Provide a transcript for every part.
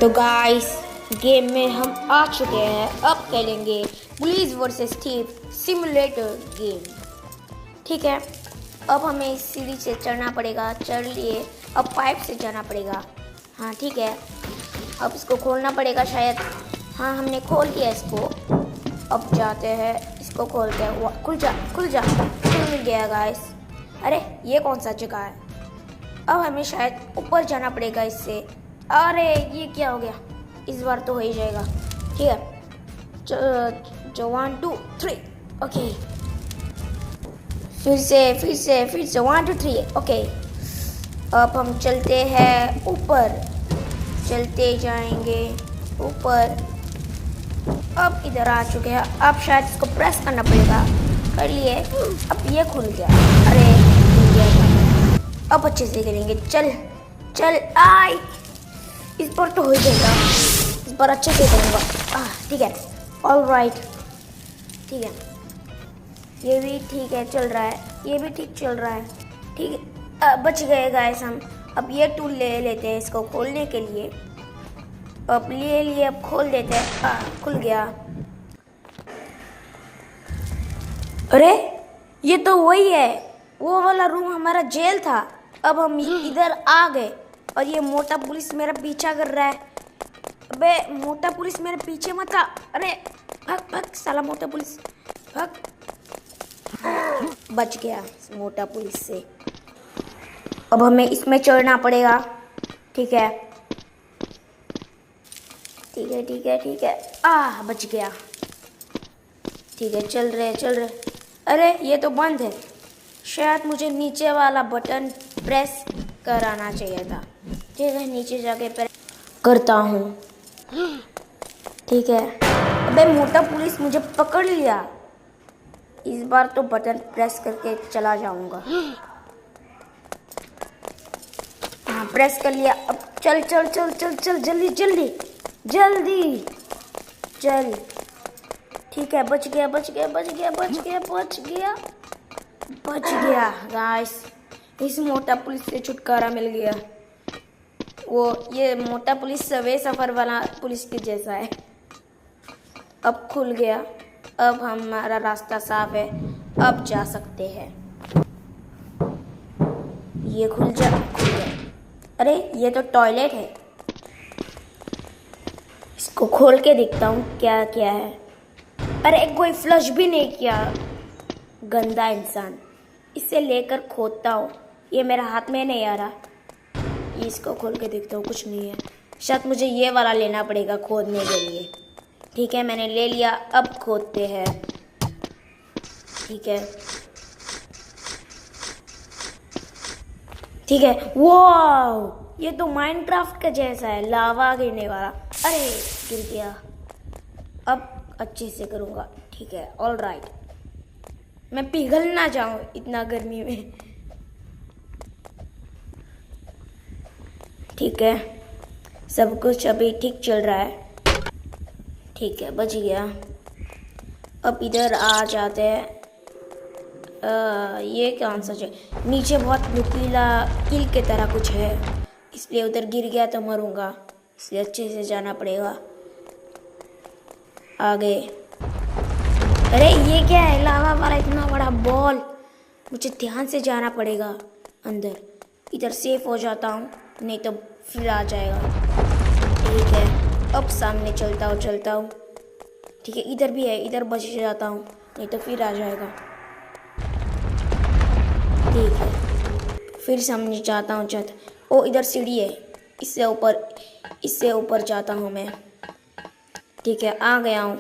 तो guys game में हम आ चुके हैं। अब खेलेंगे police versus thief simulator game. ठीक है, अब हमें इस सीढ़ी से चढ़ना पड़ेगा। चढ़ लिए, अब पाइप से जाना पड़ेगा। हाँ ठीक है, अब इसको खोलना पड़ेगा शायद। हाँ हमने खोल दिया इसको। अब जाते हैं, इसको खोलते हैं। खुल जा खुल जा, खुल गया गाइस। अरे ये कौन सा जगह है? अब हमें शायद ऊपर जाना पड़ेगा इससे। अरे ये क्या हो गया? इस बार तो हो ही जाएगा। ठीक है, जो 1 2 3 ओके। फिर से 1 2 3 ओके। अब हम चलते हैं ऊपर, चलते जाएंगे ऊपर। अब इधर आ चुके हैं। अब शायद इसको प्रेस करना पड़ेगा। कर लिए, अब ये खुल गया। अरे खुल गया। अब अच्छे से करेंगे। चल चल आई, इस बार तो हो ही जाएगा। इस बार अच्छे से करूँगा। ठीक है, ऑल राइट। ठीक है, ये भी ठीक है चल रहा है, ये भी ठीक चल रहा है। ठीक है, बच गए गाइस हम। अब ये टूल ले लेते हैं इसको खोलने के लिए। अब ले लिए, अब खोल देते हैं। खुल गया। अरे ये तो वही है, वो वाला रूम हमारा जेल था। अब हम इधर आ गए और ये मोटा पुलिस मेरा पीछा कर रहा है। अबे मोटा पुलिस मेरे पीछे मत आ। अरे भाग भाग साला मोटा पुलिस, भाग। बच गया मोटा पुलिस से। अब हमें इसमें चढ़ना पड़ेगा। ठीक है ठीक है ठीक है ठीक है। बच गया। ठीक है, चल रहे। अरे ये तो बंद है। शायद मुझे नीचे वाला बटन प्रेस कराना चाहिए था। ठीक है, नीचे जाके प्रेस करता हूँ। ठीक है, अबे मोटा पुलिस मुझे पकड़ लिया। इस बार तो बटन प्रेस करके चला जाऊंगा। हाँ प्रेस कर लिया। अब चल चल चल चल चल, जल्दी जल्दी जल्दी चल। ठीक है, बच गया गाइस। इस मोटा पुलिस से छुटकारा मिल गया। ये मोटा पुलिस सवे सफर वाला पुलिस के जैसा है। अब खुल गया। अब हमारा रास्ता साफ है, अब जा सकते हैं। ये खुल गया। अरे ये तो टॉयलेट है, इसको खोल के देखता हूँ क्या क्या है। अरे कोई फ्लश भी नहीं किया, गंदा इंसान। इसे लेकर खोदता हूँ, ये मेरा हाथ में नहीं आ रहा। इसको खोल के देखता हूँ, कुछ नहीं है। शायद मुझे ये वाला लेना पड़ेगा खोदने के लिए। ठीक है, मैंने ले लिया। अब खोदते हैं। ठीक है। वाह, ये तो माइनक्राफ्ट का जैसा है, लावा गिरने वाला। अरे गिर गया। अब अच्छे से करूँगा। ठीक है, ऑल राइट। मैं पिघल ना जाऊँ इतना गर्मी में। ठीक है, सब कुछ अभी ठीक चल रहा है। ठीक है, बच गया। अब इधर आ जाते हैं। ये कौन सा जगह? नीचे बहुत नुकीला किल की तरह कुछ है, इसलिए उधर गिर गया तो मरूंगा, इसलिए अच्छे से जाना पड़ेगा। आगे। अरे ये क्या है? लावा वाला इतना बड़ा बॉल। मुझे ध्यान से जाना पड़ेगा अंदर। इधर सेफ हो जाता हूँ, नहीं तो फिर आ जाएगा। ठीक है, अब सामने चलता हूँ। ठीक है, इधर भी है, इधर बच जाता हूँ, नहीं तो फिर आ जाएगा। ठीक है, फिर सामने जाता हूँ। ओ इधर सीढ़ी है, इससे ऊपर जाता हूँ मैं। ठीक है, आ गया हूँ।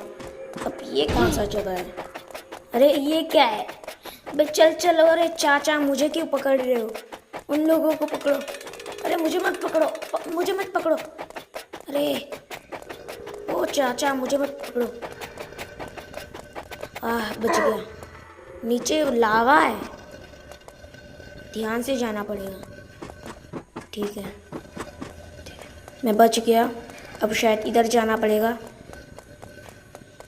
अब ये कौन सा जगह है? अरे ये क्या है? बे चल चल। अरे चाचा मुझे क्यों पकड़ रहे हो? उन लोगों को पकड़ो। अरे मुझे मत पकड़ो। अरे ओ चाचा मुझे मत पकड़ो। बच गया। नीचे लावा है, ध्यान से जाना पड़ेगा। ठीक है, मैं बच गया। अब शायद इधर जाना पड़ेगा।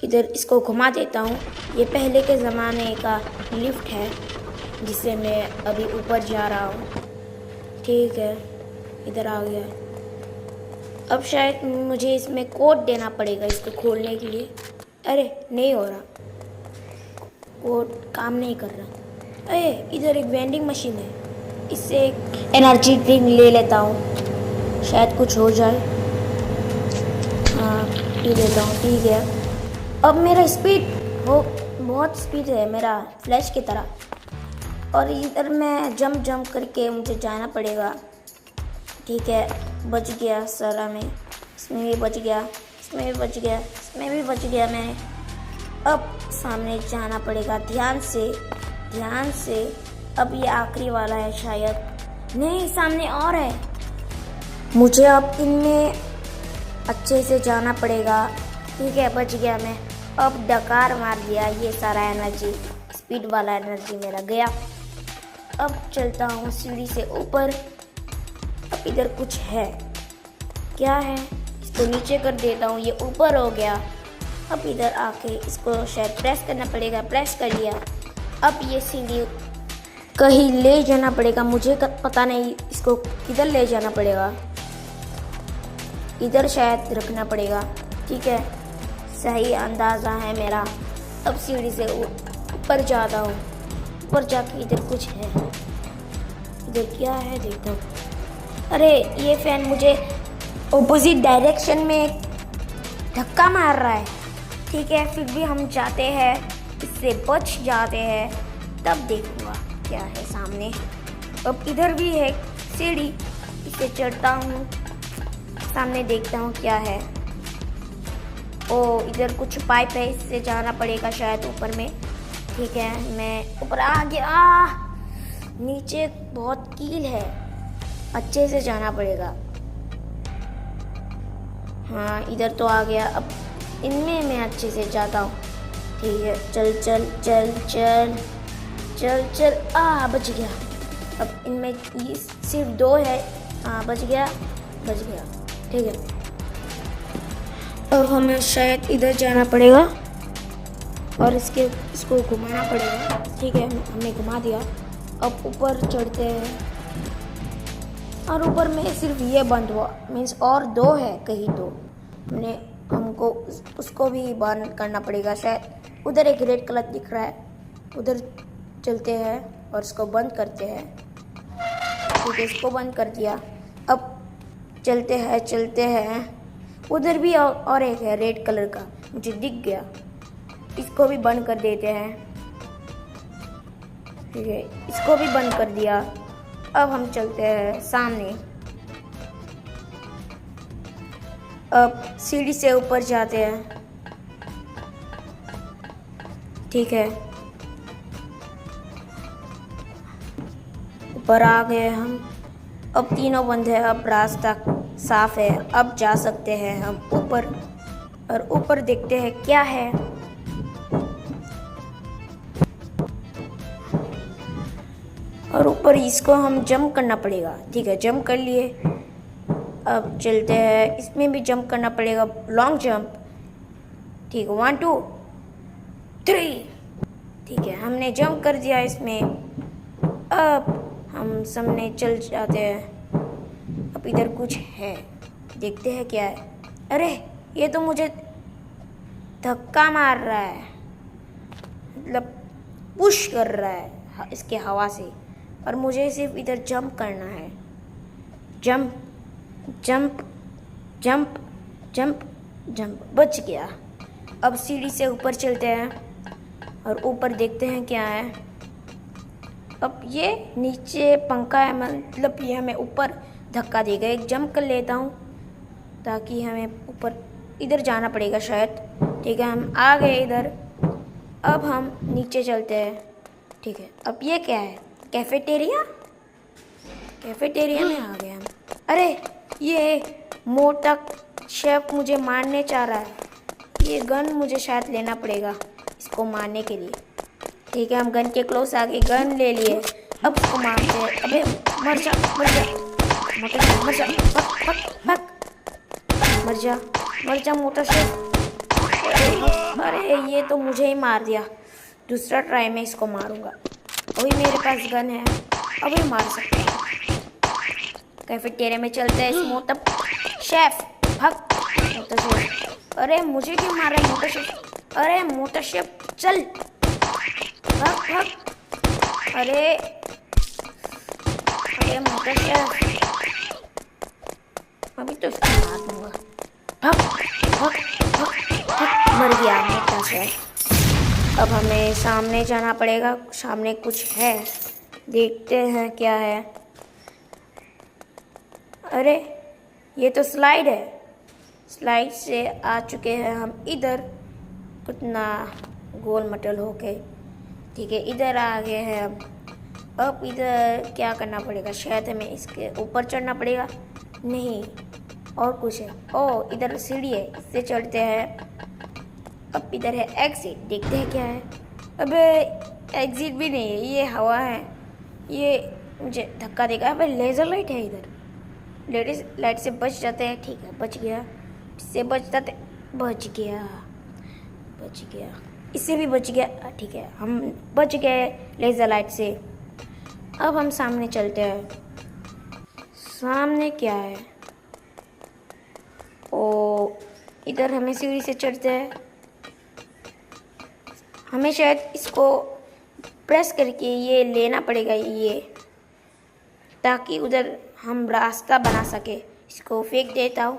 इधर इसको घुमा देता हूँ। ये पहले के ज़माने का लिफ्ट है, जिससे मैं अभी ऊपर जा रहा हूँ। ठीक है, इधर आ गया। अब शायद मुझे इसमें कोड देना पड़ेगा इसको खोलने के लिए। अरे नहीं हो रहा, कोड काम नहीं कर रहा। अरे इधर एक वेंडिंग मशीन है, इससे एक एनर्जी ड्रिंक ले लेता हूँ, शायद कुछ हो जाए। हाँ पी लेता हूँ, पी गया। अब मेरा स्पीड हो बहुत स्पीड है मेरा, फ्लैश की तरह। और इधर मैं जंप करके मुझे जाना पड़ेगा। ठीक है, बच गया सारा में, इसमें भी बच गया, इसमें भी बच गया, इसमें भी बच गया मैं। अब सामने जाना पड़ेगा ध्यान से। अब ये आखिरी वाला है शायद, नहीं सामने और है। मुझे अब इनमें अच्छे से जाना पड़ेगा। ठीक है, बच गया मैं। अब डकार मार दिया, ये सारा एनर्जी, स्पीड वाला एनर्जी मेरा गया। अब चलता हूँ सीढ़ी से ऊपर। अब इधर कुछ है, क्या है? इसको नीचे कर देता हूँ, ये ऊपर हो गया। अब इधर आके इसको शायद प्रेस करना पड़ेगा, प्रेस कर लिया। अब ये सीढ़ी कहीं ले जाना पड़ेगा, मुझे पता नहीं इसको किधर ले जाना पड़ेगा। इधर शायद रखना पड़ेगा। ठीक है, सही अंदाज़ा है मेरा। अब सीढ़ी से ऊपर जाता हूँ, ऊपर जाके इधर कुछ है। इधर क्या है देखता हूँ। अरे ये फैन मुझे ऑपोजिट डायरेक्शन में धक्का मार रहा है। ठीक है, फिर भी हम जाते हैं, इससे बच जाते हैं। तब देखूँगा क्या है सामने। अब इधर भी है सीढ़ी, इसे चढ़ता हूँ, सामने देखता हूँ क्या है। ओ इधर कुछ पाइप है, इससे जाना पड़ेगा शायद ऊपर में। ठीक है, मैं ऊपर आ गया। नीचे बहुत कील है, अच्छे से जाना पड़ेगा। हाँ इधर तो आ गया। अब इनमें मैं अच्छे से जाता हूँ। ठीक है, चल चल चल चल चल चल। बच गया। अब इनमें ये सिर्फ 2 है। हाँ बच गया। ठीक है, अब हमें शायद इधर जाना पड़ेगा और इसको घुमाना पड़ेगा। ठीक है, हमने घुमा दिया। अब ऊपर चढ़ते हैं और ऊपर में सिर्फ ये बंद हुआ, मीन्स और 2 है कहीं तो। हमको उसको भी बंद करना पड़ेगा शायद। उधर एक रेड कलर दिख रहा है, उधर चलते हैं और इसको बंद करते हैं। ठीक है, इसको बंद कर दिया। अब चलते हैं। उधर भी और एक है रेड कलर का, मुझे दिख गया। इसको भी बंद कर देते हैं। ठीक है, इसको भी बंद कर दिया। अब हम चलते हैं सामने। अब सीढ़ी से ऊपर जाते हैं। ठीक है, ऊपर आ गए हम। अब तीनों बंद है, अब रास्ता साफ है, अब जा सकते हैं हम ऊपर। और ऊपर देखते हैं क्या है। और ऊपर इसको हम जंप करना पड़ेगा। ठीक है, जंप कर लिए। अब चलते हैं, इसमें भी जंप करना पड़ेगा, लॉन्ग जंप। ठीक है, 1 2 3। ठीक है, हमने जंप कर दिया इसमें। अब हम सामने चल जाते हैं। अब इधर कुछ है, देखते हैं क्या है। अरे ये तो मुझे धक्का मार रहा है, मतलब पुश कर रहा है इसके हवा से। और मुझे सिर्फ इधर जंप करना है। Jump jump jump jump jump, बच गया। अब सीढ़ी से ऊपर चलते हैं और ऊपर देखते हैं क्या है। अब ये नीचे पंखा है, मतलब ये हमें ऊपर धक्का देगा। एक जंप कर लेता हूँ ताकि हमें ऊपर इधर जाना पड़ेगा शायद। ठीक है, हम आ गए इधर। अब हम नीचे चलते हैं। ठीक है, अब ये क्या है? कैफेटेरिया में आ गए हम। अरे ये मोटा शेफ मुझे मारने चाह रहा है। ये गन मुझे शायद लेना पड़ेगा इसको मारने के लिए। ठीक है, हम गन के क्लोज आ गए, गन ले लिए। अब इसको मारते हैं। अबे मर जा मोटा शेफ, मर जा, भाग मर जा मोटा शेफ। अरे ये तो मुझे ही मार दिया। दूसरा ट्राई में इसको मारूंगा। अभी मेरे पास गन है, अभी मार सकते हैं। कैफेटेरिया में चलते हैं। इस मोटा शेफ भाग मोटर शेफ। अरे मुझे क्यों मार रहा है मोटर शेफ? अरे मोटर शेफ चल, भाग भाग। अरे अरे मोटर शेफ, अभी तो इसको मार दूंगा। भाग भाग भाग भाग, मर गया मोटर शेफ। अब हमें सामने जाना पड़ेगा, सामने कुछ है, देखते हैं क्या है। अरे ये तो स्लाइड है, स्लाइड से आ चुके हैं हम इधर, कितना गोल मटल होके। ठीक है, इधर आ गए हैं अब इधर क्या करना पड़ेगा? शायद हमें इसके ऊपर चढ़ना पड़ेगा। नहीं, और कुछ है। ओ इधर सीढ़ी है, इससे चढ़ते हैं। अब इधर है एग्जिट, देखते हैं क्या है। अबे एग्जिट भी नहीं है, ये हवा है, ये मुझे धक्का देगा। अबे लेज़र लाइट है इधर, लेडीज लाइट से बच जाते हैं। ठीक है, बच गया, इससे बच जाते, बच गया, बच गया, इससे भी बच गया। ठीक है, हम बच गए लेज़र लाइट से। अब हम सामने चलते हैं। सामने क्या है? ओ इधर हमें सीढ़ी से चढ़ते हैं। हमें शायद इसको प्रेस करके ये लेना पड़ेगा, ये, ताकि उधर हम रास्ता बना सके। इसको फेंक देता हूँ,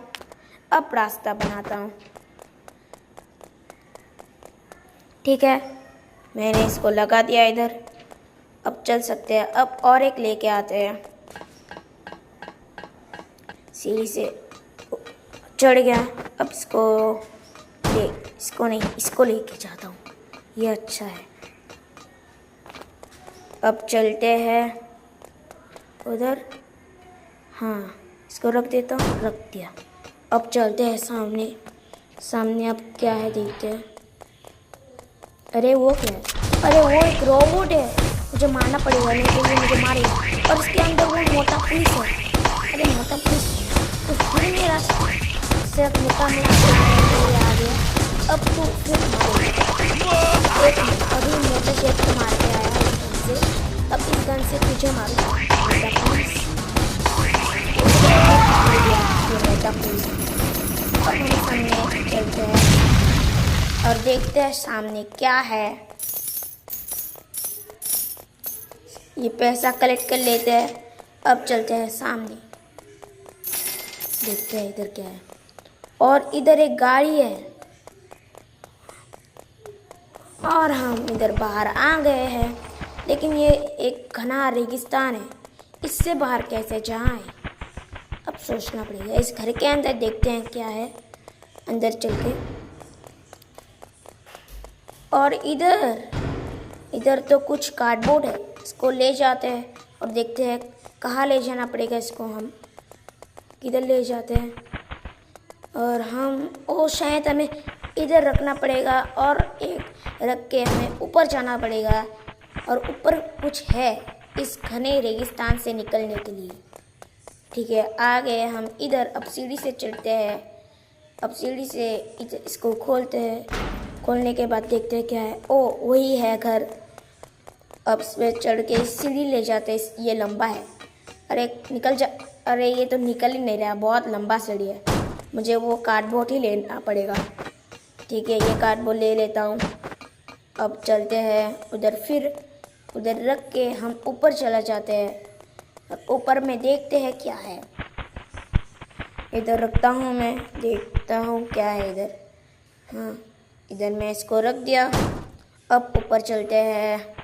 अब रास्ता बनाता हूँ। ठीक है, मैंने इसको लगा दिया इधर। अब चल सकते हैं। अब और एक लेके आते हैं, सीढ़ी से चढ़ गया। अब इसको नहीं, इसको लेके जाता हूँ, ये अच्छा है। अब चलते हैं उधर। हाँ, इसको रख देता हूँ, रख दिया। अब चलते हैं सामने। सामने अब क्या है देखते हैं। अरे वो क्या है? अरे वो एक रोबोट है, मुझे मारना पड़ेगा, नहीं तो ये मुझे मारेगा। और इसके अंदर वो मोटा पुलिस है। अरे मोटा पुलिस तो फिर मेरा सिर्फ मोटा आ गया। अब तो फिर मारेगा। अभी मोटा शेफ को मार के आया इस गन से, अब इस गन से तुझे मारूंगा मोटा पुलिस। मोटा पुलिस। अब हम सामने चलते हैं और देखते हैं सामने क्या है। ये पैसा कलेक्ट कर लेते हैं। अब चलते हैं सामने, देखते हैं इधर क्या है। और इधर एक गाड़ी है और हम इधर बाहर आ गए हैं, लेकिन ये एक घना रेगिस्तान है, इससे बाहर कैसे जाएं? अब सोचना पड़ेगा। इस घर के अंदर देखते हैं क्या है, अंदर चल के। और इधर तो कुछ कार्डबोर्ड है, इसको ले जाते हैं और देखते हैं कहाँ ले जाना पड़ेगा इसको। हम किधर ले जाते हैं? और हम शायद हमें इधर रखना पड़ेगा और एक रख के हमें ऊपर जाना पड़ेगा। और ऊपर कुछ है इस घने रेगिस्तान से निकलने के लिए। ठीक है, आ गए हम इधर। अब सीढ़ी से चढ़ते हैं। अब सीढ़ी से इसको खोलते हैं। खोलने के बाद देखते हैं क्या है। ओ वही है घर। अब इसमें चढ़ के सीढ़ी ले जाते हैं, ये लंबा है। अरे निकल जा, अरे ये तो निकल ही नहीं रहा, बहुत लंबा सीढ़ी है, मुझे वो कार्डबोर्ड ही लेना पड़ेगा। ठीक है, ये कार्डबोर्ड ले लेता हूँ। अब चलते हैं उधर, फिर उधर रख के हम ऊपर चला जाते हैं। ऊपर में देखते हैं क्या है। इधर रखता हूँ मैं, देखता हूँ क्या है इधर। हाँ, इधर मैं इसको रख दिया। अब ऊपर चलते हैं।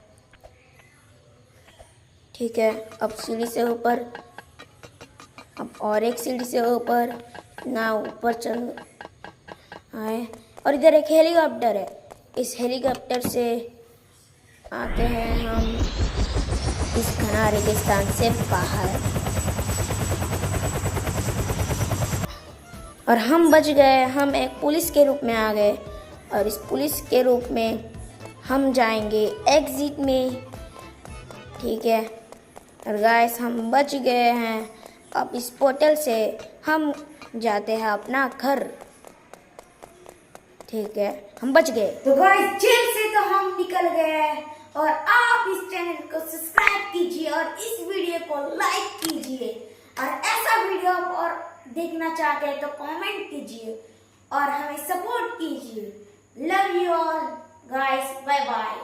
ठीक है, अब सीढ़ी से ऊपर, अब और एक सीढ़ी से ऊपर ना, ऊपर चल आए। और इधर एक हेलीकॉप्टर है, इस हेलीकॉप्टर से आते हैं हम इस घना रेगिस्तान से बाहर। और हम बच गए, हम एक पुलिस के रूप में आ गए। और इस पुलिस के रूप में हम जाएंगे एग्जिट में। ठीक है, और गाइस हम बच गए हैं। अब इस पोर्टल से हम जाते हैं अपना घर। ठीक है, हम बच गए। तो गाइस जेल से तो हम निकल गए। और आप इस चैनल को सब्सक्राइब कीजिए और इस वीडियो को लाइक कीजिए और ऐसा वीडियो और देखना चाहते हैं तो कमेंट कीजिए और हमें सपोर्ट कीजिए। Love you all guys, bye bye.